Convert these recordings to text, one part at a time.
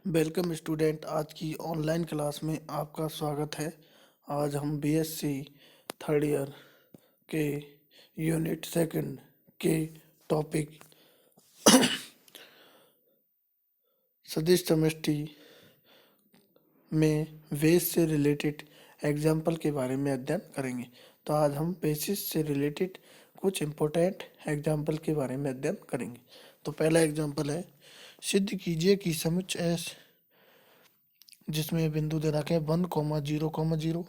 Welcome student. आज की online class में आपका स्वागत है। आज हम बीएससी थर्ड ईयर के यूनिट सेकंड के टॉपिक सदिश समष्टि में बेस से रिलेटेड एग्जाम्पल के बारे में अध्ययन करेंगे। तो आज हम बेसिस से रिलेटेड कुछ इम्पोर्टेंट एग्जाम्पल के बारे में अध्ययन करेंगे। तो पहला एग्जाम्पल है, सिद्ध कीजिए कि समुच्चय एस जिसमें बिंदु दे रखे हैं 1,0,0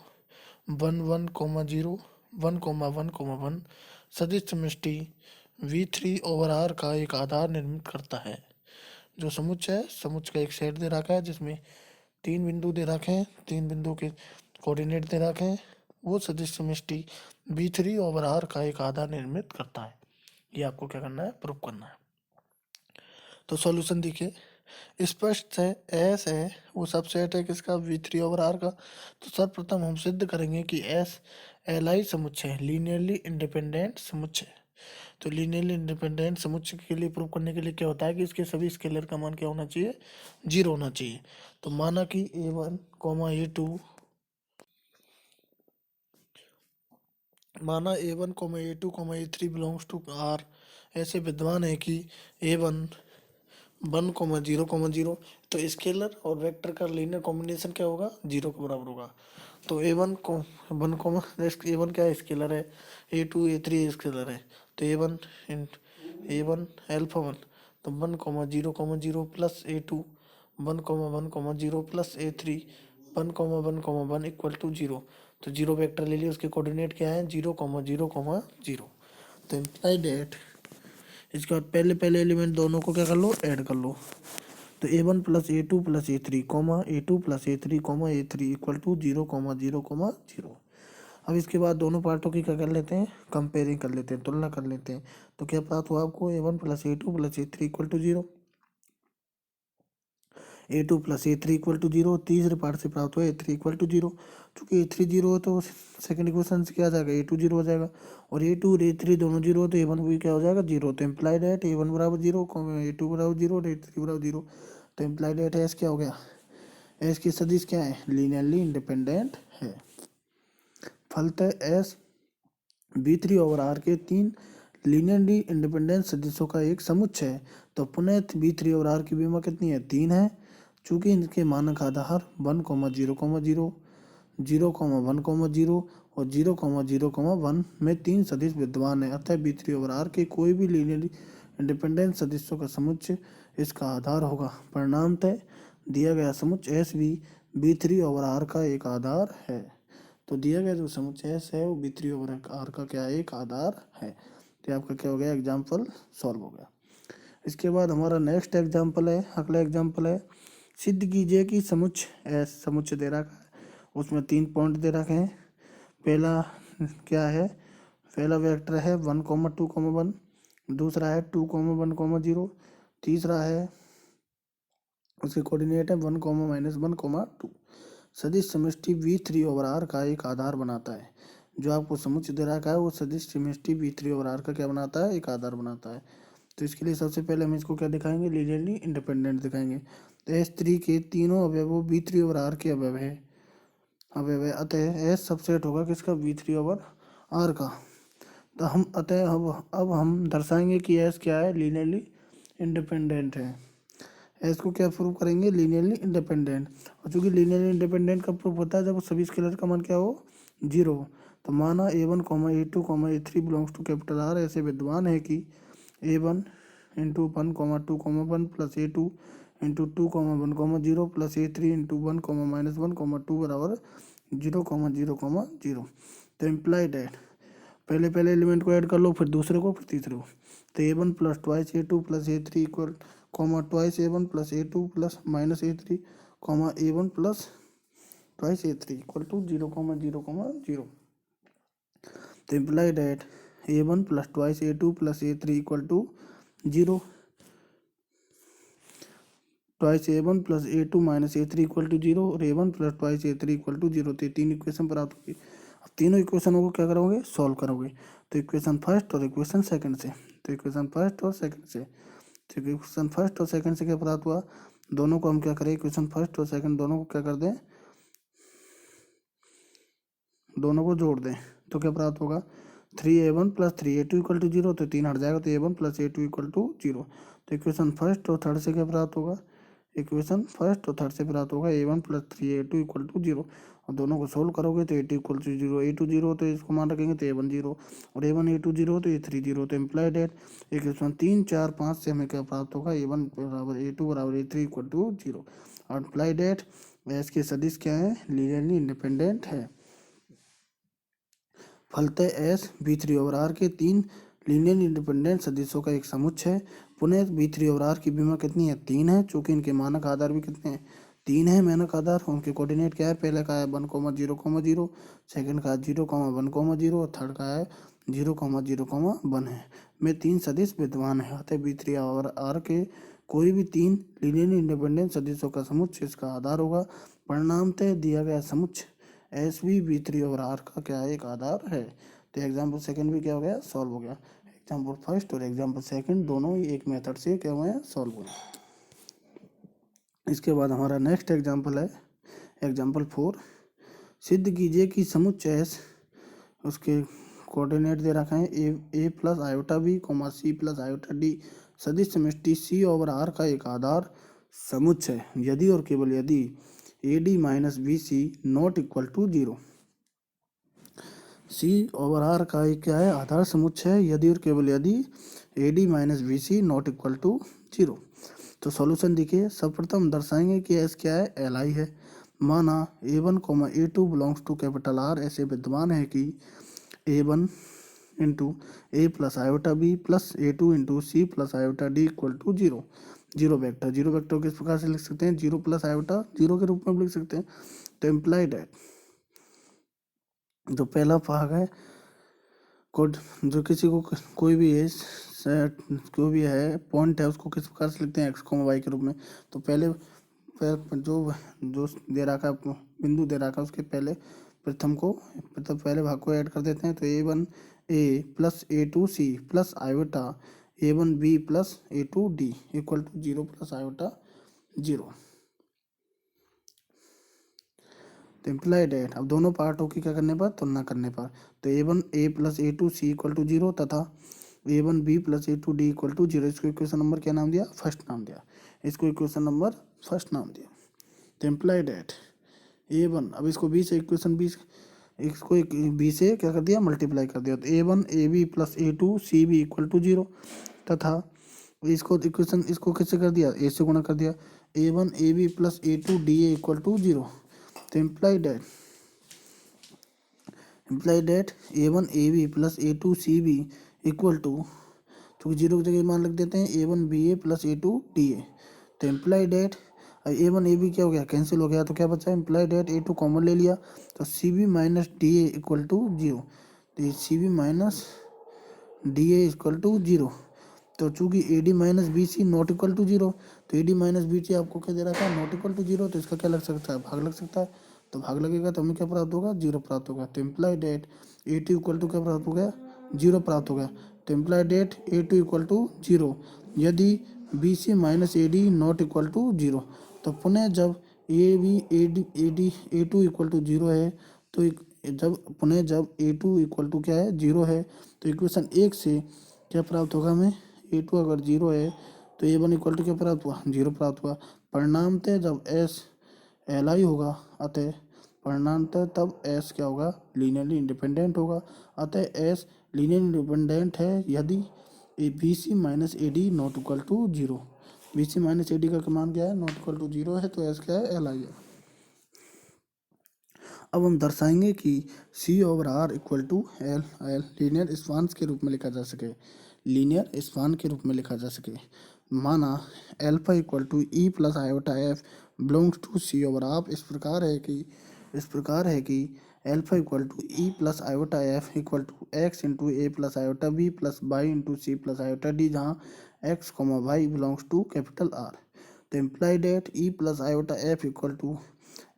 1,1,0 1,1,1 सदिश समष्टि V3/R का एक आधार निर्मित करता है। जो समुच्चय है, समुच्चय का एक सेट दे रखा है जिसमें 3 बिंदु दे रखे हैं, 3 बिंदु के कोऑर्डिनेट दे रखे हैं। वो सदिश समष्टि V3/R का एक आधार निर्मित करता है। ये आपको क्या करना है, प्रूव करना है। तो सॉल्यूशन देखिए, स्पष्ट है एस है वो सबसेट है किसका, V3/R का। तो सर्वप्रथम हम सिद्ध करेंगे कि एस एलआई समुच्चय है, लीनियरली इंडिपेंडेंट समुच्चय। तो लीनियरली इंडिपेंडेंट समुच्चय के लिए प्रूव करने के लिए क्या होता है कि इसके सभी स्केलर का मान क्या होना चाहिए, 0 होना चाहिए। तो माना कि A1, A2 माना A1, A2, A3 belongs to R ऐसे विद्वान है कि A1 1,0,0 तो स्केलर और वेक्टर का लीनियर कॉम्बिनेशन क्या होगा, 0 के बराबर होगा। तो A1 को 1, A1 क्या स्केलर है, A2 A3 स्केलर है। तो A1 अल्फा 1 तो 1,0,0 plus A2 1,1,0 plus A3 1,1,1 equal to 0। तो 0 वेक्टर ले लिया, उसके कोऑर्डिनेट क्या है, 0,0,0। तो इम्प्लाइड एट, इसके बाद पहले पहले एलिमेंट दोनों को क्या कर लो, ऐड कर लो। तो A1 plus A2 plus A3 A2 plus A3 A3 equal to 0,0,0। अब इसके बाद दोनों पार्टों की क्या कर लेते हैं, कंपेयरिंग कर लेते हैं, तुलना कर लेते हैं। तो क्या प्राप्त हुआ आपको, A1 plus A2 plus A3 equal to 0, A2 plus A3 equal to 0। तीसरे पार्ट से प्राप्त हुआ A3 इक्वल टू 0। चूंकि A3 0 है तो सेकंड इक्वेशन से क्या आ जाएगा, A2 0 हो जाएगा। और A2 और A3 दोनों 0 हो तो A1 भी क्या हो जाएगा, 0। तो इम्प्लाइड एट A1 बराबर 0, A2 बराबर 0 और A3 बराबर 0। तो इम्प्लाइड एट एस क्या हो गया, एस की सदिश क्या है, लीनियरली इंडिपेंडेंट है। फलतः एस V3/R के 3 लीनियरली इंडिपेंडेंट सदिशों का एक समुच्चय है। तो पुनः V3/R की विमा कितनी है, 3 है। चूंकि इनके मानक आधार 1,0,0 0,1,0 और 0,0,1 में 3 सदिश विद्यमान है। अतः V3/R के कोई भी लीनियरली इंडिपेंडेंट सदिशों का समुच्चय इसका आधार होगा। परिणामतः दिया गया समुच्चय एस भी V3/R का एक आधार है। तो दिया गया जो समुच्चय एस है वो V3/R का क्या है, एक आधार है। तो आपका क्या हो गया, एग्जाम्पल सॉल्व हो गया। इसके बाद हमारा नेक्स्ट एग्जाम्पल है, अगला एग्जाम्पल है, सिद्ध कीजिए कि समुच्चय एस समुच्चय दे रखा है, उसमें 3 पॉइंट दे रखे हैं। पहला क्या है, पहला वेक्टर है 1,2,1, दूसरा है 2,1,0, तीसरा है उसके कोऑर्डिनेट है 1,-1,2। सदिश समष्टि V3/R का एक आधार बनाता है। जो आपको समुच्चय दे रखा है वो सदिश समष्टि V3/R का क्या बनाता है, एक आधार बनाता है। तो इसके लिए सबसे पहले हम इसको क्या दिखाएंगे, लीनियरली इंडिपेंडेंट दिखाएंगे। तो S3 के तीनों अवयव V3/R के अवयव है, अतः एस सबसेट होगा किसका, V3/R का। तो हम अतः अब हम दर्शाएंगे कि एस क्या है, लीनियरली इंडिपेंडेंट है। एस को क्या प्रूव करेंगे, लीनियरली इंडिपेंडेंट। और चूंकि लीनियरली इंडिपेंडेंट का प्रूफ होता है जब सभी स्केलर का मान क्या हो, 0। तो माना A1, A2, A3 belongs to capital R ऐसे विद्वान है कि A1 into 1,2,1 plus A2 into 2,1,0 plus A3 into 1,-1,2 बराबर 0,0,0। तो इम्प्लाइड एट, पहले पहले एलिमेंट को ऐड कर लो, फिर दूसरे को, फिर तीसरे को। तो A1 plus twice A2 plus A3 equal twice A1 plus A2 plus minus A3 A1 plus twice A3 equal to 0,0,0। तो implied eight A1 plus twice A2 plus A3 equal to 0, twice A1 plus A2 minus A3 equal to 0 और A1 plus twice A3 equal to 0। तो 3 equation प्राप्त होगी। अब तीनों इक्वेशनों को क्या करोगे, सॉल्व करोगे। तो इक्वेशन फर्स्ट और इक्वेशन सेकंड से, तो इक्वेशन फर्स्ट और सेकंड से तो इक्वेशन फर्स्ट और सेकंड से क्या प्राप्त हुआ, दोनों को हम क्या करें, इक्वेशन फर्स्ट और सेकंड दोनों को क्या कर दें, दोनों को जोड़ दें तो क्या प्राप्त होगा, 3a1 plus 3a2 equal to zero, तो 3 हट जाएगा तो a1 plus a2 equal to zero. तो इक्वेशन फर्स्ट और थर्ड से क्या प्राप्त होगा, इक्वेशन फर्स्ट और थर्ड से प्राप्त होगा a1 plus 3a2 equal to zero. और दोनों को सोल्व करोगे तो a2 equal to zero, a2 zero तो इसको मान रखेंगे तो a1 जीरो, और a1 a2 जीरो तो a3 जीरो। तो इम्प्लाइड एट इक्वेशन 3 4 5 से हमें क्या प्राप्त होगा, a1 बराबर a2 बराबर a3 इक्वल टू जीरो। और इम्प्लाइड एट एस के सदिश क्या है, लीनियरली इंडिपेंडेंट है। फलतः S B three over R के तीन लीनियर इंडिपेंडेंट सदिशों का एक समुच्चय है। पुनः बी थ्री ओवर आर की विमा कितनी है, 3 है, चूंकि इनके मानक आधार भी कितने हैं, 3 है मानक आधार। उनके कोऑर्डिनेट क्या है, पहले का है 1,0,0, सेकंड का 0,1,0, और थर्ड का है 0,0,1 है। में 3 सदिश विद्यमान है, अतः बी थ्री ओवर आर के कोई भी 3 लीनियर इंडिपेंडेंट सदिशों का समुच्चय इसका आधार होगा। परिणामतः दिया गया समुच्चय S V B three over R का क्या है, एक आधार है। तो एग्जाम्पल सेकंड भी क्या हो गया, सॉल्व हो गया। एग्जाम्पल फर्स्ट और एग्जाम्पल सेकंड दोनों ही एक मेथड से क्या हुए हैं, सॉल्व हुए। इसके बाद हमारा नेक्स्ट एग्जाम्पल है एग्जाम्पल 4। सिद्ध कीजिए कि समुच्चय एस, उसके कोऑर्डिनेट दे रखे हैं A plus iota B comma C plus iota D सदिश समष्टि सी ओवर आर का एक आधार समुच्चय यदि और केवल यदि A D minus B C not equal to zero. C over R का एक क्या है, आधार समुच्चय यदि और केवल यदि A D minus B C not equal to zero. तो सॉल्यूशन देखिए, सर्वप्रथम दर्शाएंगे कि एस क्या है, एल आई है। माना a1 a2 belongs to capital are ऐसे विद्यमान है कि a1 into A plus iota B plus a2 into C plus iota D equal to zero. Zero vector किस प्रकार से लिख सकते हैं, जीरो प्लस आयोटा जीरो के रूप में लिख सकते हैं। तो इम्प्लाइड है जो पहला भाग है कोड, जो किसी को कोई भी है कोई भी है पॉइंट है उसको किस प्रकार से लिखते हैं, एक्स वाई के रूप में। तो पहले जो जो दे रखा है बिंदु दे रखा है उसके पहले पहले भाग को ऐड कर देते हैं। तो a1 a plus a2 c plus iota a1 b plus a2 d equal to zero plus iota zero. तो इम्प्लाइड एट, अब दोनों पार्टों की क्या करने पर, तुलना करने पर। तो a1 a plus a2 c equal to zero तथा a1 b plus a2 d equal to zero. इसको इक्वेशन नंबर क्या नाम दिया, फर्स्ट नाम दिया। इसको इक्वेशन नंबर फर्स्ट नाम दिया। तो इम्प्लाइड एट a1, अब इसको b से इक्वेशन b इसको b से क्या कर दिया, मल्टीप्लाई कर दिया। तो a1 ab plus a2 cb equal to zero तथा इसको इक्वेशन इसको किससे कर दिया, a से गुणा कर दिया, a1 ab plus a2 da equal to zero. तो implied eight a1 ab plus a2 cb equal to, तो जीरो की जगह मान लिख देते हैं a1 ba plus a2 da। तो इम्प्लाइड एट a1 ab क्या हो गया, कैंसिल हो गया, तो क्या बचा, इम्प्लाइड एट a2 कॉमन ले लिया तो cb minus da equal to zero. तो cb minus da equal to zero. तो चूंकि A D minus B C not equal to zero, तो A D minus B C आपको क्या दे रहा था, नॉट इक्वल टू जीरो। तो इसका क्या लग सकता है, भाग लग सकता है। तो भाग लगेगा तो हमें क्या प्राप्त होगा, जीरो प्राप्त होगा। तो implied that A two equal to क्या प्राप्त हो गया, जीरो प्राप्त हो गया। तो implied that A two equal to zero यदि B C minus A D not equal to zero. तो पुनः जब A D A two equal to zero है, तो जब ए टू इक्वल टू क्या है, जीरो है, तो इक्वेशन एक से क्या प्राप्त होगा हमें, a2 अगर जीरो है तो a1 इक्वल टू क्या प्राप्त हुआ, जीरो प्राप्त हुआ। परिणामतः जब s एल आई होगा, अतः परिणामतः तब s क्या होगा, लीनियरली इंडिपेंडेंट होगा। अतः s लीनियर इंडिपेंडेंट है यदि B C minus A D not equal to zero. B C minus A D का मान क्या है, नॉट इक्वल टू जीरो है, तो s क्या है, एल आई है। अब हम दर्शाएंगे कि C over R equal to L L linear spans के रूप में लिखा जा सके, लीनियर स्पान के रूप में लिखा जा सके। माना alpha equal to E plus iota F belongs to C over R इस प्रकार है कि alpha equal to E plus iota F equal to X into A plus iota B plus Y into C plus iota D, जहाँ X comma Y belongs to capital R. तो implied that E plus iota F equal to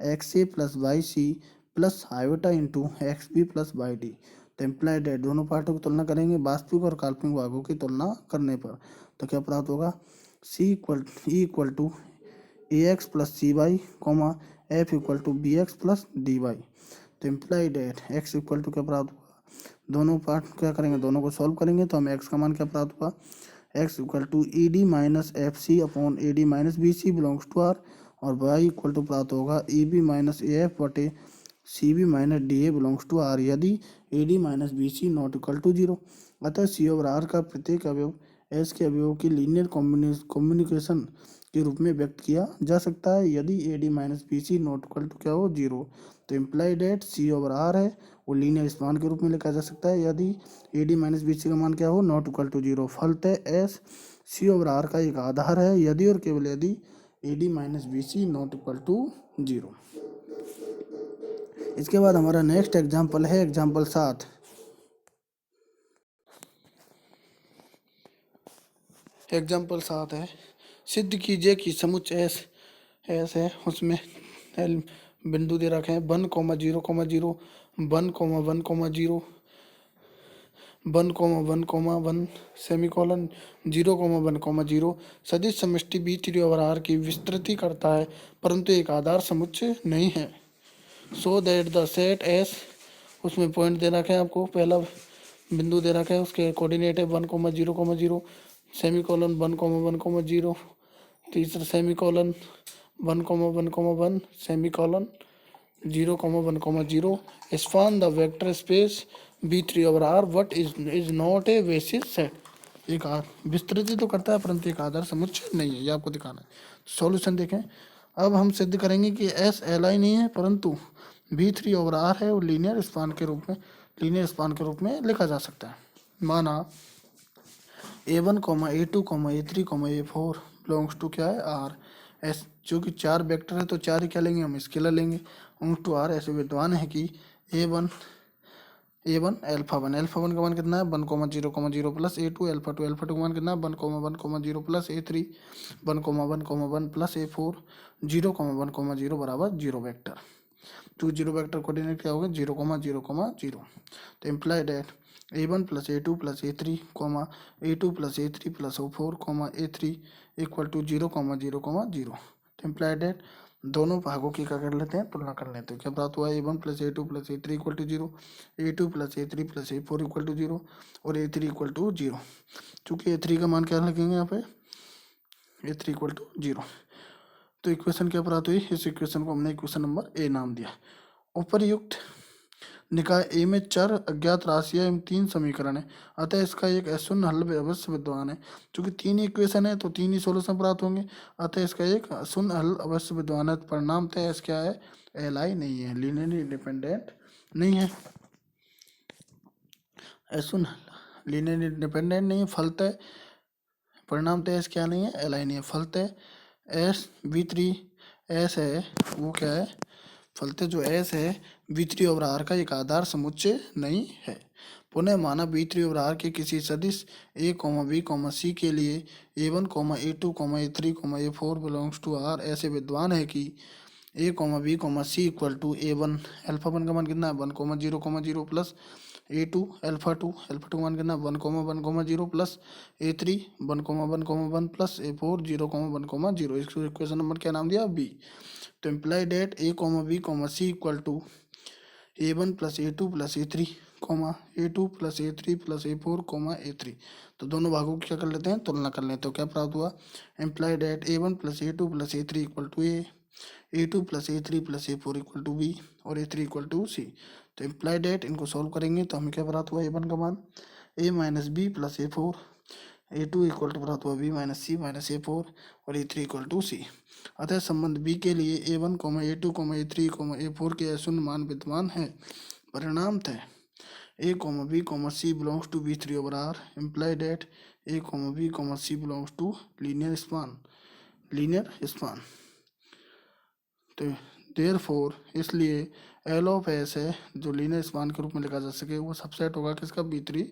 X A plus Y C plus iota into X B plus Y D. तो implied है दोनों पार्टों की तुलना करेंगे वास्तविक और काल्पनिक भागों की तुलना करने पर। तो क्या प्राप्त होगा, C equal to A X plus C Y comma F equal to B X plus D Y. तो implied that X equal to क्या प्राप्त हुआ, दोनों पार्ट क्या करेंगे, दोनों को सॉल्व करेंगे तो हमें एक्स का मान क्या प्राप्त हुआ, X equal to E D minus F C upon A D minus B C belongs to R, और वाई इक्वल टू प्राप्त होगा E B minus A F बटे C B minus D A belongs to R यदि A D minus B C not equal to zero. अतः C over R का प्रत्येक अवयव S के अवयवों की लीनियर कॉम्बिनेशन के रूप में व्यक्त किया जा सकता है यदि A D minus B C not equal to क्या हो, जीरो। तो implied at C over R है वो लीनियर स्पान के रूप में लिखा जा सकता है यदि A D minus B C का मान क्या हो, नॉट इक्वल टू जीरो। फलतः एस सी ओवर आर का एक आधार है यदि और केवल यदि A D minus B C not equal to zero. इसके बाद हमारा नेक्स्ट एग्जाम्पल है एग्जाम्पल 7। एग्जाम्पल 7 है, सिद्ध कीजिए कि समुच्चय एस है उसमें एल बिंदु दे रखे हैं 1,0,0 1,1,0 1,1,1 सेमीकोलन 0,1,0 सदिश समष्टि बी थ्री ओवर आर की विस्तृति करता है परंतु एक आधार समुच्चय नहीं है। So that the set S, उसमें पॉइंट दे रखे हैं आपको, पहला बिंदु दे रखा है उसके कोऑर्डिनेट है 1,0,0 सेमीकोलन 1,1,0 तीसरा semicolon 1,1,1 semicolon 0,1,0 span the vector space B3 over R what is not a basis set. एक विस्तृत तो करता है परंतु एक आधार समुच्चय नहीं है, ये आपको दिखाना है। सॉल्यूशन देखें, अब हम सिद्ध करेंगे कि एस एल आई नहीं है परंतु B3 ओवर R है और लीनियर स्पान के रूप में लिखा जा सकता है। माना A1, A2, A3, A4 belongs to क्या है, आर। एस जो कि चार वेक्टर है तो चार ही क्या लेंगे हम, स्केलर लेंगे। टू आर ऐसे विद्वान है कि A1 अल्फा वन का मान कितना है 1,0,0 प्लस A2 अल्फा टू का मान कितना है 1,1,0 प्लस A3 1,1,1 प्लस A4 0,1,0 बराबर 0 vector. To zero vector coordinate क्या होगा 0,0,0। तो implied eight A1 plus A2 plus A3 A2 plus A3 plus O4 A3 equal to 0,0,0। तो इम्प्लाइड एट दोनों भागों की क्या कर लेते हैं, तुलना कर लेते हैं। क्या प्राप्त हुआ A1 plus A2 plus A3 equal to 0, A2 plus A3 plus A4 equal to 0 और A3 इक्वल टू 0। चूँकि A3 का मान क्या लगेंगे यहाँ पे, A3 इक्वल टू 0। तो इक्वेशन क्या प्राप्त हुई, इस इक्वेशन को हमने इक्वेशन नंबर ए नाम दिया। उपर्युक्त निकाय ए में चार अज्ञात राशियां एवं तीन समीकरण है अतः इसका एक अशून्य हल अवश्य विद्यमान है। क्योंकि तीन इक्वेशन है तो तीन ही सोल्यूशन प्राप्त होंगे अतः इसका एक अशून्य हल अवश्य विद्यमान है। परिणाम तय एस क्या है, एल आई नहीं है, लीनियरली इंडिपेंडेंट नहीं है। अशून्य हल लीनियरली इंडिपेंडेंट नहीं है। फलतः परिणाम तय एस क्या नहीं है, एल आई नहीं है। फलतः एस V3 एस है वो क्या है, फलतः जो एस है V3 ओवर आर का एक आधार समुच्चय नहीं है। पुनः माना B3 ओवर आर के किसी सदिश A, B, C के लिए A1, A2, A3, A4 belongs to are ऐसे विद्वान है कि A, B, C equal to A1 alpha one का मान कितना है 1,0,0 प्लस A2 अल्फा टू का मान कितना है 1,1,0 प्लस A3 1,1,1 प्लस A4 0,1,0। इसको इक्वेशन नंबर क्या नाम दिया, बी। तो implied at A, B, C equal to A1 plus A2 plus A3 A2 plus A3 plus A4 A3। तो दोनों भागों की क्या कर लेते हैं, तुलना कर लेते हैं। तो क्या प्राप्त हुआ, implied eight A1 plus A2 plus A3 equal to A, A2 plus A3 plus A4 equal to B और A3 इक्वल टू C। तो इम्प्लाइड एट इनको सॉल्व करेंगे तो हमें क्या प्राप्त हुआ, A1 का मान A minus B plus A4, A2 equal to प्राप्त हुआ B minus C minus A4 और A3 इक्वल टू C। अतः संबंध B के लिए A1, A2, A3, A4 के अशून्य मान विद्यमान है। परिणाम तय A, B, C belongs to B3 over R implied at A, B, C belongs to linear span. तो देयरफॉर इसलिए एल ऑफ एस है जो लीनियर स्पान के रूप में लिखा जा सके वो सबसेट होगा किसका, B3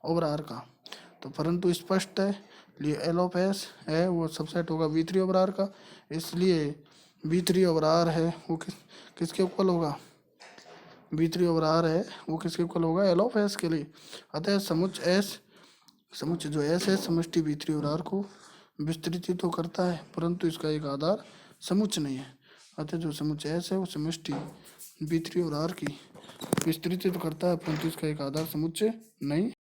ओवर R का। तो परंतु स्पष्ट है एल ऑफ एस है वो सबसेट होगा B3 ओवर R का, इसलिए B3 ओवर R है वो किसके इक्वल होगा, B3 ओवर R है वो किसके इक्वल होगा, एल ऑफ एस के लिए। अतः समुच्चय जो एस है समष्टि B3 ओवर R को विस्तृत तो करता है परंतु इसका एक आधार समुच्चय नहीं है। अतः जो समुच्चय एस है वो समष्टि बी थ्री और आर की विस्तृत तो करता है परंतु इसका एक आधार समुच्चय नहीं